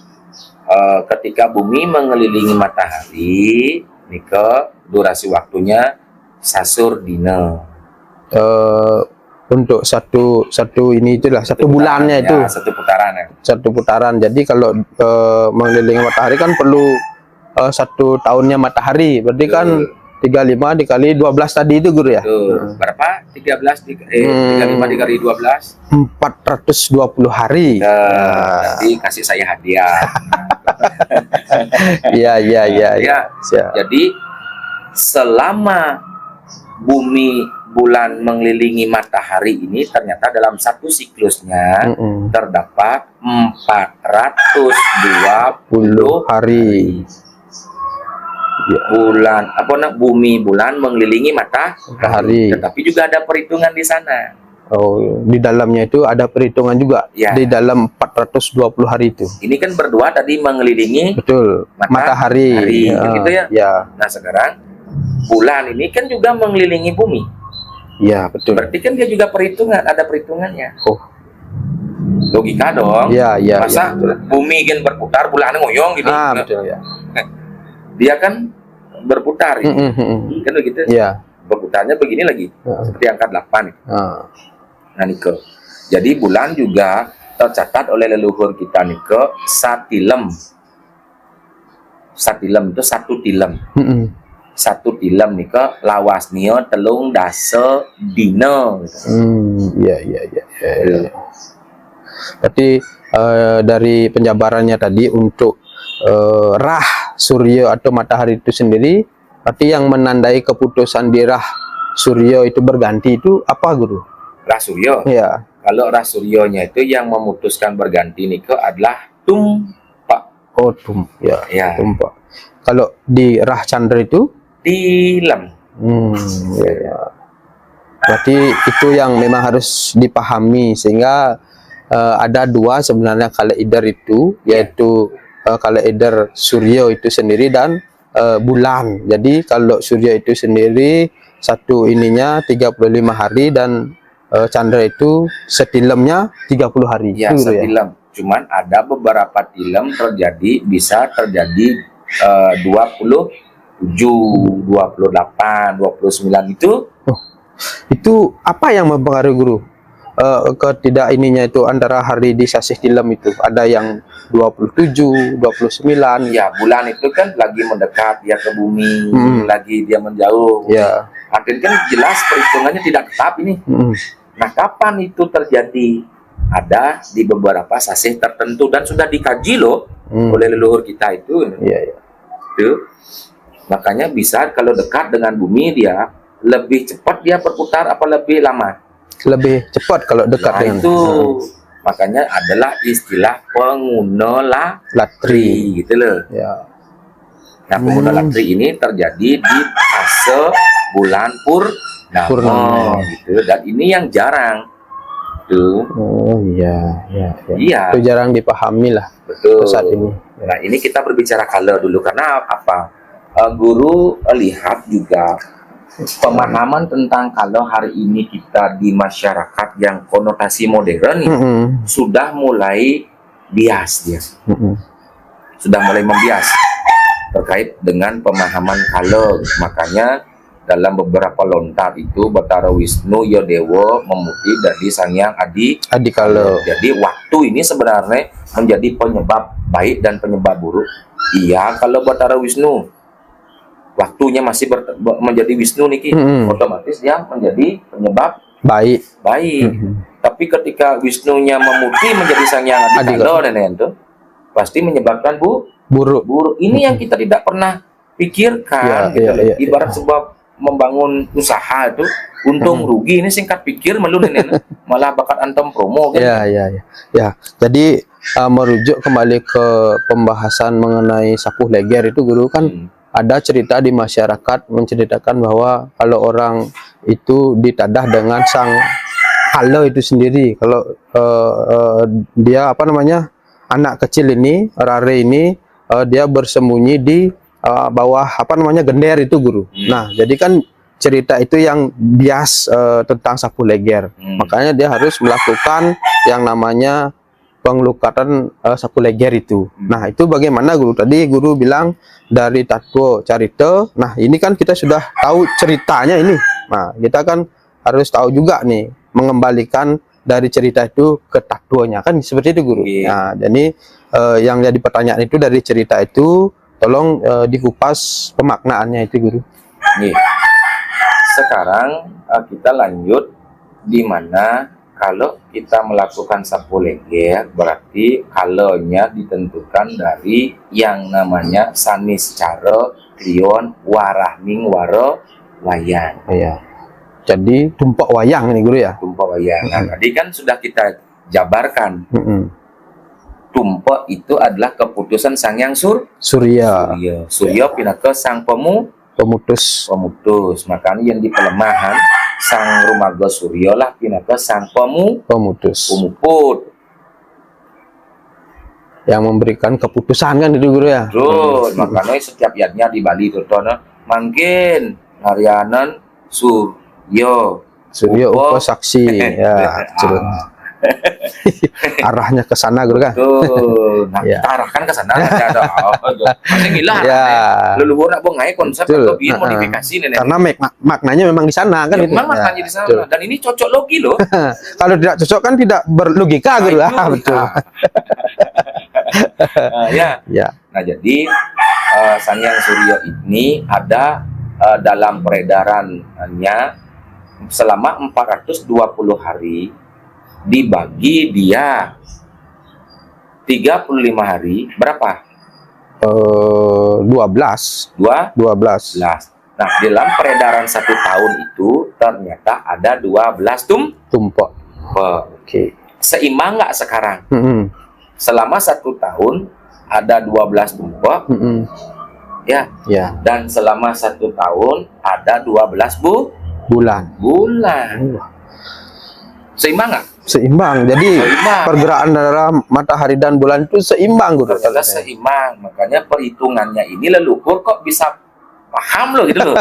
[SPEAKER 2] Ketika bumi mengelilingi matahari, nika durasi waktunya sasur dina.
[SPEAKER 1] Untuk satu ini itulah satu bulannya itu.
[SPEAKER 2] Satu putaran ya.
[SPEAKER 1] Satu putaran. Jadi kalau mengelilingi matahari kan perlu 1 tahunnya matahari. Berarti kan 35 dikali 12 tadi itu guru ya.
[SPEAKER 2] Berapa? 35 dikali 12.
[SPEAKER 1] 420 hari.
[SPEAKER 2] Nanti kasih saya hadiah.
[SPEAKER 1] Iya.
[SPEAKER 2] Jadi selama bumi bulan mengelilingi matahari ini ternyata dalam satu siklusnya terdapat 420 hari. Bulan bumi bulan mengelilingi matahari. Tetapi juga ada perhitungan di sana.
[SPEAKER 1] Oh, di dalamnya itu ada perhitungan juga. Ya. Di dalam 420 hari itu.
[SPEAKER 2] Ini kan berdua tadi mengelilingi
[SPEAKER 1] matahari.
[SPEAKER 2] Gitu ya. Nah, sekarang bulan ini kan juga mengelilingi bumi.
[SPEAKER 1] Ya, betul.
[SPEAKER 2] Berarti kan dia juga ada perhitungannya. Logika dong. Masa bumi kan berputar, bulannya ngoyong gitu.
[SPEAKER 1] Betul ya.
[SPEAKER 2] Dia kan berputar kan begitu berputarnya begini lagi seperti angka 8 nah nike jadi bulan juga tercatat oleh leluhur kita nike satilem itu satu tilem satu tilem nike lawasnya telung dase dino
[SPEAKER 1] iya. Berarti dari penjabarannya tadi untuk rah suryo atau matahari itu sendiri, berarti yang menandai keputusan di rah suryo itu berganti itu apa guru?
[SPEAKER 2] Rah suryo?
[SPEAKER 1] Ya.
[SPEAKER 2] Kalau rah suryonya itu yang memutuskan berganti niko adalah tumpak.
[SPEAKER 1] Oh ya. Tumpak. Kalau di rah candra itu?
[SPEAKER 2] Tilem.
[SPEAKER 1] Ya. Berarti itu yang memang harus dipahami sehingga ada dua sebenarnya kalender itu, yaitu kalender suryo itu sendiri dan bulan. Jadi kalau suryo itu sendiri satu ininya 35 hari dan candra itu setilemnya 30 hari.
[SPEAKER 2] Ya, setilem. Cuman ada beberapa tilem bisa terjadi 27, 28, 29 itu.
[SPEAKER 1] Itu apa yang mempengaruhi guru? ketidak ininya itu antara hari di sasih tilam itu ada yang 27, 29.
[SPEAKER 2] Ya, bulan itu kan lagi mendekat dia ke bumi, lagi dia menjauh.
[SPEAKER 1] Ya.
[SPEAKER 2] Artinya kan jelas perhitungannya tidak tetap ini. Nah, kapan itu terjadi? Ada di beberapa sasih tertentu dan sudah dikaji loh oleh leluhur kita itu.
[SPEAKER 1] Iya, iya.
[SPEAKER 2] Tuh. Makanya bisa kalau dekat dengan bumi dia lebih cepat dia berputar apa lebih lama?
[SPEAKER 1] Lebih cepat kalau dekat
[SPEAKER 2] Nah,
[SPEAKER 1] dengan
[SPEAKER 2] itu makanya adalah istilah pengguna latri gitu loh.
[SPEAKER 1] ya.
[SPEAKER 2] Nah, pengguna latri ini terjadi di fase bulan purnama gitu, dan ini yang jarang tuh.
[SPEAKER 1] Oh iya, iya, iya.
[SPEAKER 2] Iya.
[SPEAKER 1] Itu jarang dipahami lah.
[SPEAKER 2] Betul.
[SPEAKER 1] Saat ini.
[SPEAKER 2] Nah, ini kita berbicara color dulu karena apa? Guru lihat juga pemahaman tentang kalau hari ini kita di masyarakat yang konotasi modern sudah mulai bias dia, sudah mulai membias terkait dengan pemahaman kalau. Makanya dalam beberapa lontar itu Batara Wisnu Yodewo memuti dari Sangyang Adi
[SPEAKER 1] Kalo.
[SPEAKER 2] Jadi waktu ini sebenarnya menjadi penyebab baik dan penyebab buruk. Iya, kalau Batara Wisnu waktunya masih menjadi Wisnu niki, otomatis dia menjadi penyebab baik. Tapi ketika Wisnunya memutih menjadi Sangyang Adi Kalo itu pasti menyebabkan buruk. Ini yang kita tidak pernah pikirkan gitu. Ibarat sebuah membangun usaha itu untung rugi ini singkat pikir melulu nenek malah bakat antum promo kan.
[SPEAKER 1] Ya. Jadi merujuk kembali ke pembahasan mengenai sapuh leger itu guru kan ada cerita di masyarakat menceritakan bahwa kalau orang itu ditadah dengan sang kalo itu sendiri, kalau dia apa namanya anak kecil ini, rare ini, dia bersembunyi di bawah apa namanya gender itu guru. Nah, jadi kan cerita itu yang bias tentang sapuh leger. Makanya dia harus melakukan yang namanya pengelukatan sapuh leger itu. Nah, itu bagaimana guru? Tadi guru bilang dari tatwa carita. Nah, ini kan kita sudah tahu ceritanya ini. Nah, kita kan harus tahu juga nih mengembalikan dari cerita itu ke tatwanya kan seperti itu guru. Nah, jadi yang jadi pertanyaan itu dari cerita itu tolong dikupas pemaknaannya itu guru.
[SPEAKER 2] Sekarang kita lanjut di mana kalau kita melakukan sapuh leger berarti kalonya ditentukan dari yang namanya sanis cara kriyon warahning waro wayang.
[SPEAKER 1] Iya. Jadi tumpak wayang ini guru ya.
[SPEAKER 2] Tumpak wayang. Nah, tadi kan sudah kita jabarkan. Tumpak itu adalah keputusan Sangyang Surya. Surya pindah ke sang pemutus. Makanya yang di pelemahan sang rumaga Surya lah pindah ke sang pemuput
[SPEAKER 1] yang memberikan keputusan kan itu guru ya.
[SPEAKER 2] Terus makanya setiap yatnya di Bali itu mungkin harianan Surya
[SPEAKER 1] Upa saksi ya. Arahnya ke sana guru kan.
[SPEAKER 2] Nah, kita arahkan ke sana ada masih gila leluhur nak bongai konsep atau biar modifikasi nenek.
[SPEAKER 1] Karena maknanya memang di sana kan
[SPEAKER 2] itu. Memang maknanya di sana dan ini cocok logi loh.
[SPEAKER 1] Kalau tidak cocok kan tidak berlogika guru. Betul.
[SPEAKER 2] Nah, jadi Sangyang Surya ini ada dalam peredarannya selama 420 hari dibagi dia 35 hari berapa? 12. Nah, dalam peredaran 1 tahun itu ternyata ada 12 tumpak. Oke. Seimbang nggak sekarang? Selama 1 tahun ada 12 tumpak. Ya. Dan selama 1 tahun ada 12 bulan. Seimbang nggak?
[SPEAKER 1] Seimbang. Jadi pergerakan dalam matahari dan bulan itu seimbang guru.
[SPEAKER 2] Seimbang. Makanya perhitungannya ini leluhur kok bisa paham loh gitu loh.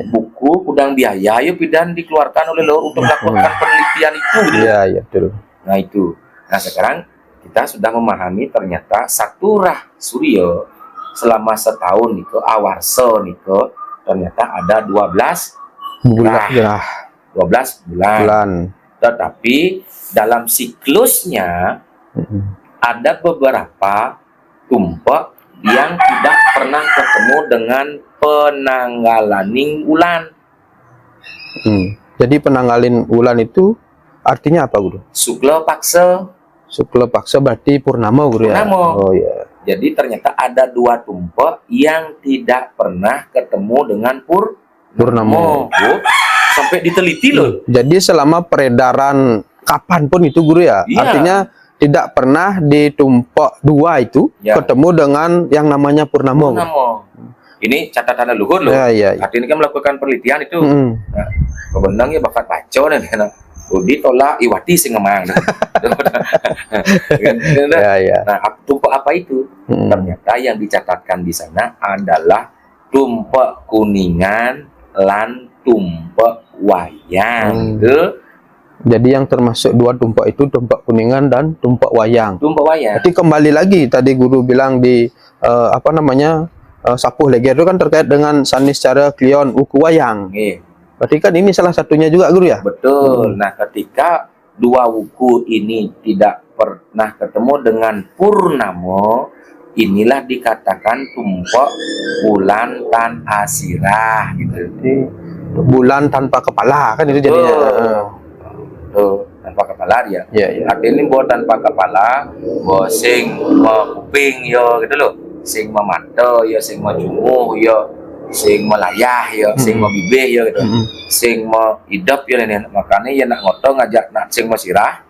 [SPEAKER 2] Buku, udang biaya yuk pidan dikeluarkan oleh leluhur untuk melakukan penelitian itu gitu.
[SPEAKER 1] Betul.
[SPEAKER 2] Nah, itu. Nah, sekarang kita sudah memahami ternyata Saturah Surya selama setahun niko awarso niko ternyata ada 12
[SPEAKER 1] bulan.
[SPEAKER 2] 12 bulan.
[SPEAKER 1] bulan.
[SPEAKER 2] Tetapi dalam siklusnya ada beberapa tumpek yang tidak pernah ketemu dengan penanggalaning ulan.
[SPEAKER 1] Jadi penanggalin bulan itu artinya apa guru?
[SPEAKER 2] Sukla paksa.
[SPEAKER 1] Sukla paksa berarti purnama guru ya?
[SPEAKER 2] Purnama.
[SPEAKER 1] Oh ya.
[SPEAKER 2] Jadi ternyata ada 2 tumpek yang tidak pernah ketemu dengan purnama. Oh, sampai diteliti loh.
[SPEAKER 1] Jadi selama peredaran kapanpun itu guru ya?
[SPEAKER 2] Iya.
[SPEAKER 1] Artinya tidak pernah di tumpek 2 itu
[SPEAKER 2] Ya.
[SPEAKER 1] ketemu dengan yang namanya purnama.
[SPEAKER 2] Purnama. Ini catatan leluhur loh.
[SPEAKER 1] Ya, ya, ya.
[SPEAKER 2] Artinya kan melakukan penelitian itu.
[SPEAKER 1] Mm.
[SPEAKER 2] Nah, kebenang ya bakat baca nih. Udi tolak Iwati sing ngemang.
[SPEAKER 1] Ya, ya.
[SPEAKER 2] Nah, tumpek apa itu? Ternyata yang dicatatkan di sana adalah tumpek kuningan lan tumpek wayang.
[SPEAKER 1] Jadi yang termasuk 2 tumpek itu tumpek kuningan dan tumpek wayang.
[SPEAKER 2] Tumpek wayang.
[SPEAKER 1] Jadi kembali lagi tadi guru bilang di sapuh leger itu kan terkait dengan sanis cara klion uku wayang.
[SPEAKER 2] Nggih.
[SPEAKER 1] Berarti kan ini salah satunya juga guru ya?
[SPEAKER 2] Betul. Nah, ketika 2 wuku ini tidak pernah ketemu dengan purnama, inilah dikatakan tumpek bulan tan asirah gitu.
[SPEAKER 1] Jadi bulan tanpa kepala kan itu jadinya.
[SPEAKER 2] Tuh, tanpa kepala dia.
[SPEAKER 1] Ya, ya.
[SPEAKER 2] Artinya buat tanpa kepala, buat sing kuping yo gitu loh, sing mata yo, sing jumuh yo, sing melayah yo, sing bibih yo gitu, sing hidup yo nenek. Makanya ya nak ngoto ngajak nak sing sirah,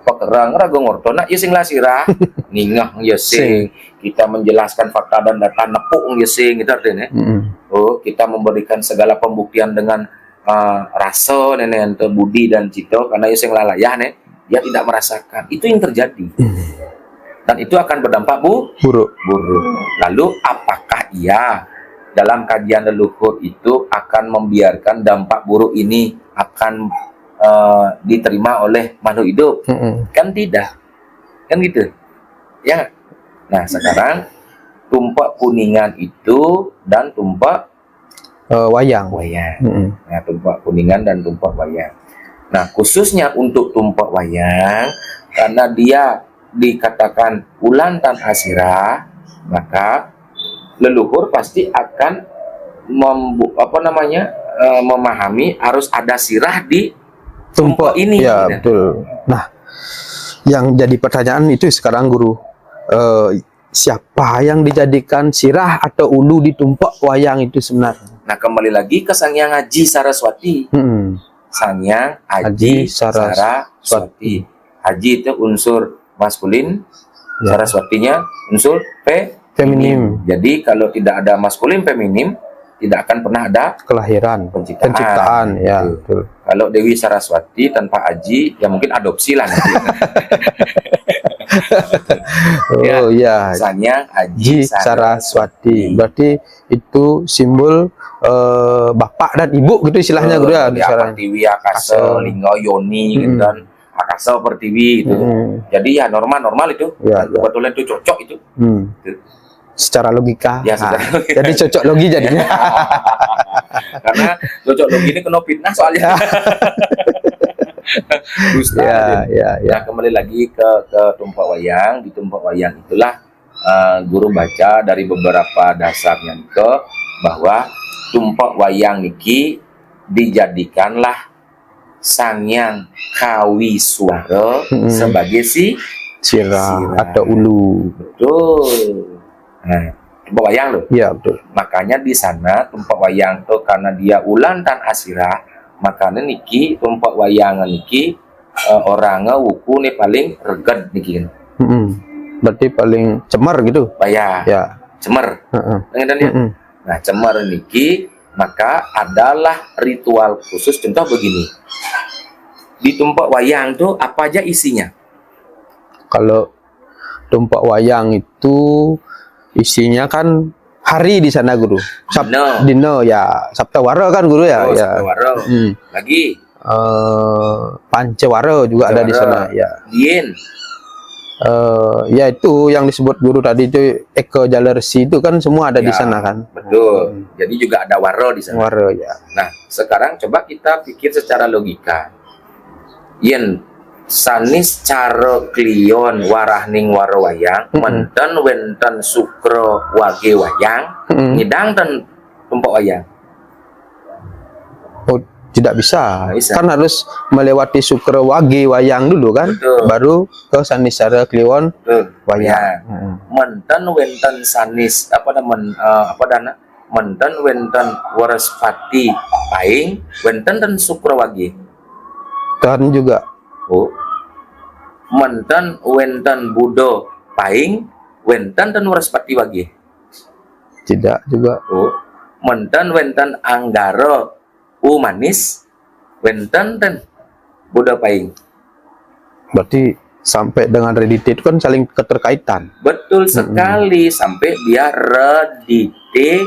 [SPEAKER 2] pekerang ragu ngorto nak ya sing lah sirah, ningah ya sing. Kita menjelaskan fakta dan data nepuk ya sing gitu artinya. Oh, kita memberikan segala pembuktian dengan rasa nenek budi dan cita karena ya sing lalayah nih dia tidak merasakan itu yang terjadi dan itu akan berdampak buruk. Lalu apakah ia dalam kajian leluhur itu akan membiarkan dampak buruk ini akan diterima oleh makhluk hidup? Kan tidak, kan gitu ya. Nah sekarang tumpek kuningan itu dan tumpek
[SPEAKER 1] wayang.
[SPEAKER 2] Nah, tumpek kuningan dan tumpek wayang. Nah, khususnya untuk tumpek wayang, karena dia dikatakan ulan tan asirah, maka leluhur pasti akan memahami harus ada sirah di tumpek ini.
[SPEAKER 1] Ya, betul. Nah, yang jadi pertanyaan itu sekarang guru, siapa yang dijadikan sirah atau ulu di tumpek wayang itu sebenarnya?
[SPEAKER 2] Nah, kembali lagi ke Sang Hyang Aji Saraswati. Sang Hyang Aji Saraswati. Aji itu unsur maskulin, Saraswatinya unsur feminim. Jadi kalau tidak ada maskulin feminim, tidak akan pernah ada
[SPEAKER 1] kelahiran,
[SPEAKER 2] penciptaan.
[SPEAKER 1] Ya, betul.
[SPEAKER 2] Kalau Dewi Saraswati tanpa Aji, ya mungkin adopsi lah nanti.
[SPEAKER 1] Oh ya,
[SPEAKER 2] Sang Hyang Aji
[SPEAKER 1] Saraswati. Berarti itu simbol bapak dan ibu gitu istilahnya guru ya.
[SPEAKER 2] Pertiwi, Akasa, Lingga, Yoni gitu kan. Akasa, Pertiwi gitu. Jadi ya normal itu.
[SPEAKER 1] Ya,
[SPEAKER 2] kebetulan itu cocok itu.
[SPEAKER 1] Secara logika.
[SPEAKER 2] Ya, secara logika.
[SPEAKER 1] Jadi cocok logi jadinya.
[SPEAKER 2] Karena cocok logi ini kena fitnah soalnya. Nah, kembali lagi ke tumpek wayang. Di tumpek wayang itulah guru baca dari beberapa dasarnya itu bahwa tumpek wayang niki dijadikanlah Sang Hyang Kawiswara sebagai sirah
[SPEAKER 1] atau ulu.
[SPEAKER 2] Betul. Nah, tumpek wayang loh.
[SPEAKER 1] Iya, betul.
[SPEAKER 2] Makanya di sana tumpek wayang tuh karena dia ulan tan asirah, makanya niki tumpek wayang niki orangnya wuku nih paling reged niki kan.
[SPEAKER 1] Berarti paling cemar gitu.
[SPEAKER 2] Ya. Cemer. Nah, cemer niki maka adalah ritual khusus. Contoh begini. Di tumpek wayang tuh apa aja isinya?
[SPEAKER 1] Kalau tumpek wayang itu isinya kan hari di sana guru. Dino ya, Sabtawara kan guru ya.
[SPEAKER 2] Oh, Sabtawara. Lagi
[SPEAKER 1] Pancawara juga ada di sana ya.
[SPEAKER 2] Dien.
[SPEAKER 1] Ya itu yang disebut guru tadi itu Eko Jalersi itu kan semua ada di
[SPEAKER 2] Ya,
[SPEAKER 1] sana kan.
[SPEAKER 2] Betul. Jadi juga ada waro di sana.
[SPEAKER 1] Waro ya.
[SPEAKER 2] Nah, sekarang coba kita pikir secara logika. Yen sanis cara klion warahning waro wayang, menten wenten sukro wage wayang, ngidang dan tumpuk wayang.
[SPEAKER 1] Oh, tidak bisa.
[SPEAKER 2] Nggak bisa.
[SPEAKER 1] Kan harus melewati Sukro Wage Wayang dulu kan.
[SPEAKER 2] Betul.
[SPEAKER 1] Baru ke Sanisara Kliwon
[SPEAKER 2] Tuh,
[SPEAKER 1] Wayang.
[SPEAKER 2] menten wenten sanis menten wenten waraspati paing, wenten dan sukro wage.
[SPEAKER 1] Kan juga
[SPEAKER 2] Oh. Menten wenten budo paing, wenten dan waraspati wage.
[SPEAKER 1] tidak juga.
[SPEAKER 2] Oh. Menten wenten anggaro manis, wenten dan budo paing.
[SPEAKER 1] Berarti sampai dengan redite itu kan saling keterkaitan.
[SPEAKER 2] Betul sekali, sampai dia redite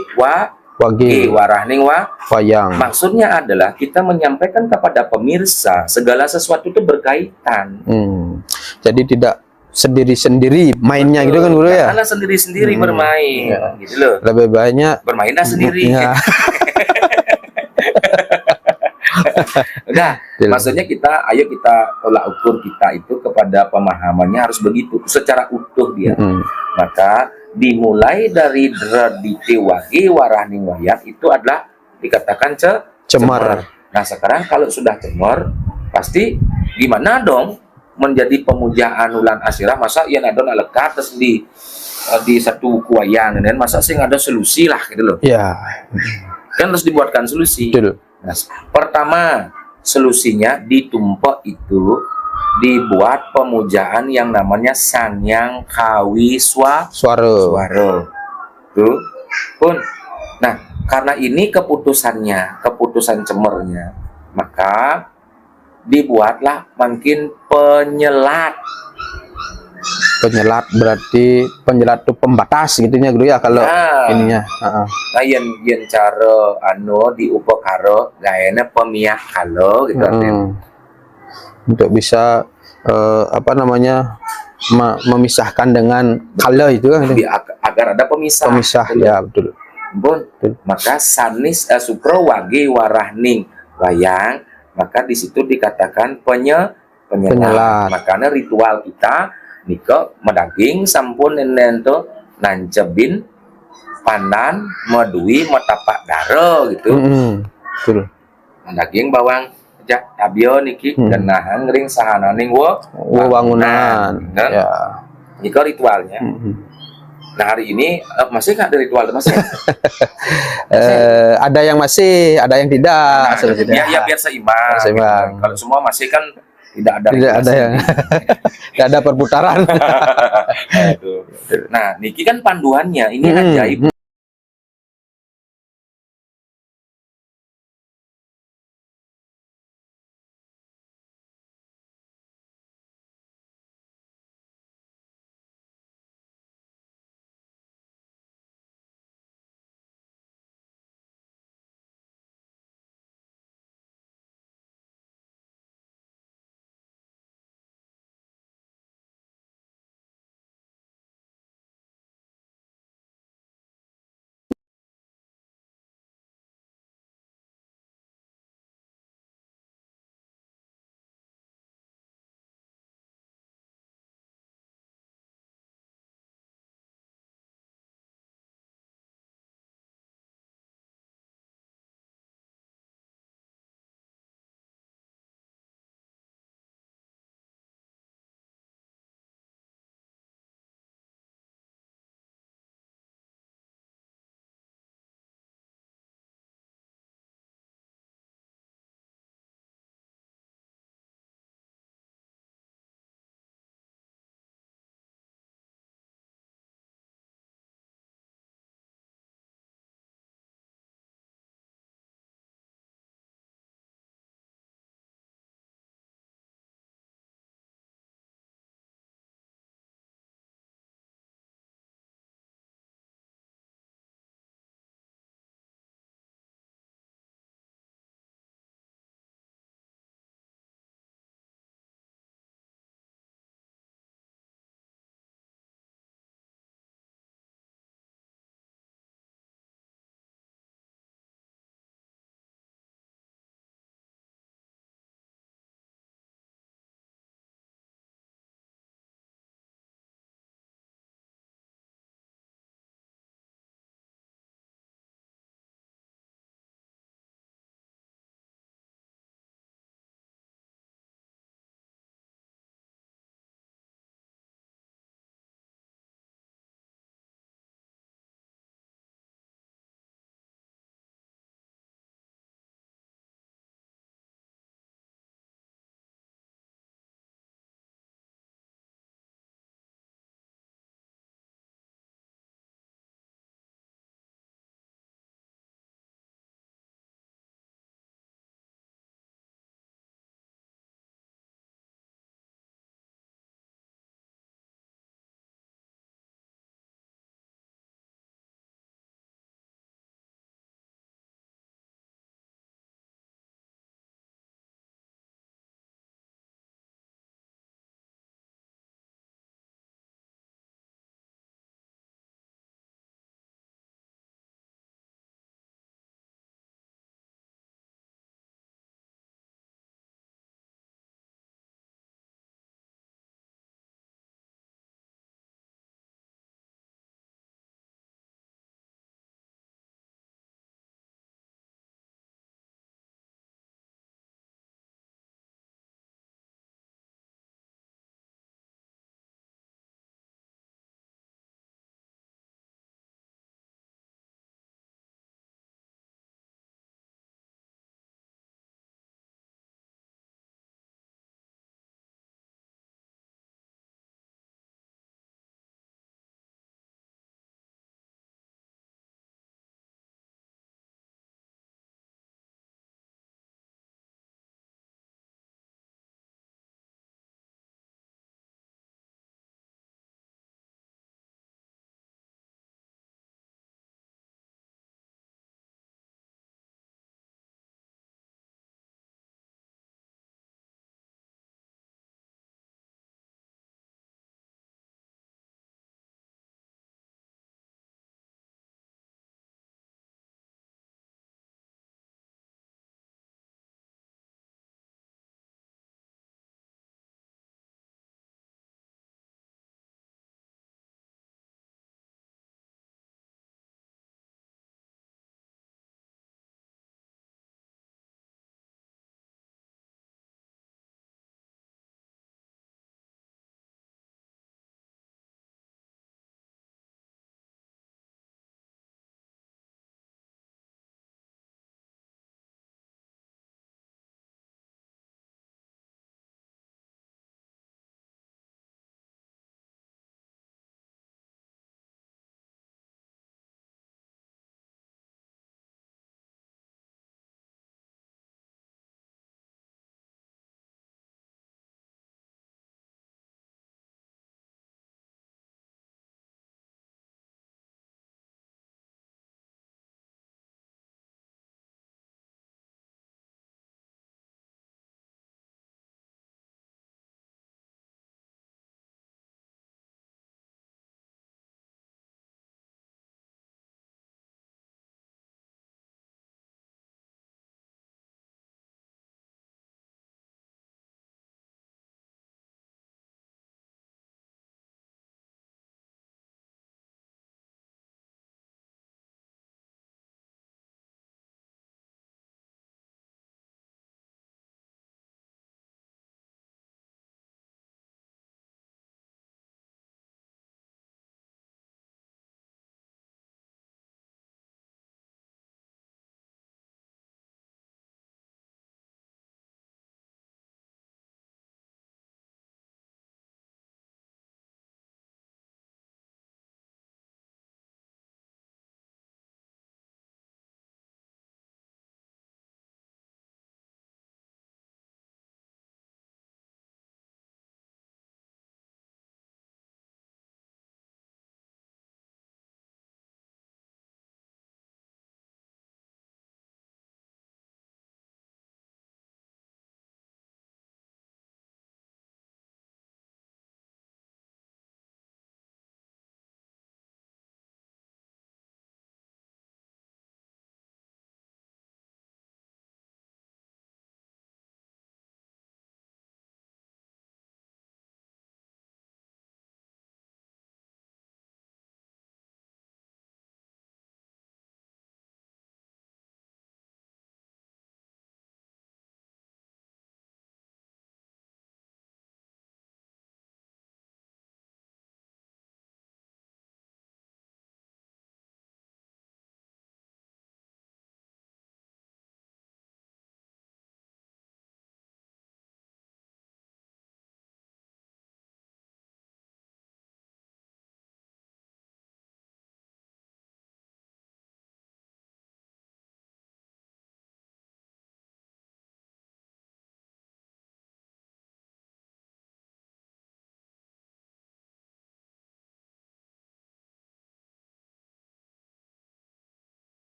[SPEAKER 1] Wage
[SPEAKER 2] warahning
[SPEAKER 1] Wayang.
[SPEAKER 2] maksudnya adalah kita menyampaikan kepada pemirsa segala sesuatu itu berkaitan.
[SPEAKER 1] Jadi tidak sendiri-sendiri mainnya gitu kan guru ya.
[SPEAKER 2] Karena sendiri-sendiri bermain, gitu loh.
[SPEAKER 1] Lebih banyak
[SPEAKER 2] Bermainlah sendiri.
[SPEAKER 1] ya.
[SPEAKER 2] Udah, maksudnya ayo kita tolak ukur kita itu kepada pemahamannya harus begitu, secara utuh dia. Maka dimulai dari dredite wage warahning wayang itu adalah dikatakan
[SPEAKER 1] Cemar.
[SPEAKER 2] Nah sekarang kalau sudah cemar, pasti gimana dong menjadi pemujaan ulan asirah, masa yang ada lekat terus di satu buku wayang, dan masa sih ada solusi lah gitu loh.
[SPEAKER 1] Ya,
[SPEAKER 2] Kan harus dibuatkan solusi.
[SPEAKER 1] betul.
[SPEAKER 2] Nah, pertama solusinya ditumpuk itu dibuat pemujaan yang namanya Sangyang Kawi
[SPEAKER 1] Suara.
[SPEAKER 2] Swaro. Tuh pun. Nah, karena ini keputusan cemernya, maka dibuatlah makin penyelat.
[SPEAKER 1] Penyelat berarti penyelat itu pembatas gitunya guru ya kalau ininya.
[SPEAKER 2] Nah, yen cara di upakaro gayanya pemiah kalau gitu.
[SPEAKER 1] Untuk bisa memisahkan dengan kala itu kan.
[SPEAKER 2] Agar ada pemisah.
[SPEAKER 1] Pemisah ya betul.
[SPEAKER 2] Bon, maka sanis sukro wage warahning wayang, maka di situ dikatakan penyelat. Makanya ritual kita niko medaging sampun nento nancebin pandan medui metapak daro gitu.
[SPEAKER 1] Betul.
[SPEAKER 2] Daging bawang jak tabio niki genahang ring sahananing
[SPEAKER 1] wangunan.
[SPEAKER 2] Kan?
[SPEAKER 1] Ya.
[SPEAKER 2] Niko ritualnya. Nah hari ini masih nggak ada ritual masih?
[SPEAKER 1] Ada yang masih, ada yang tidak.
[SPEAKER 2] Nah, ya biar seimbang.
[SPEAKER 1] Seimbang.
[SPEAKER 2] Gitu. Kalau semua masih kan tidak ada
[SPEAKER 1] yang tidak ada perputaran.
[SPEAKER 2] Nah, niki kan panduannya ini ajaib.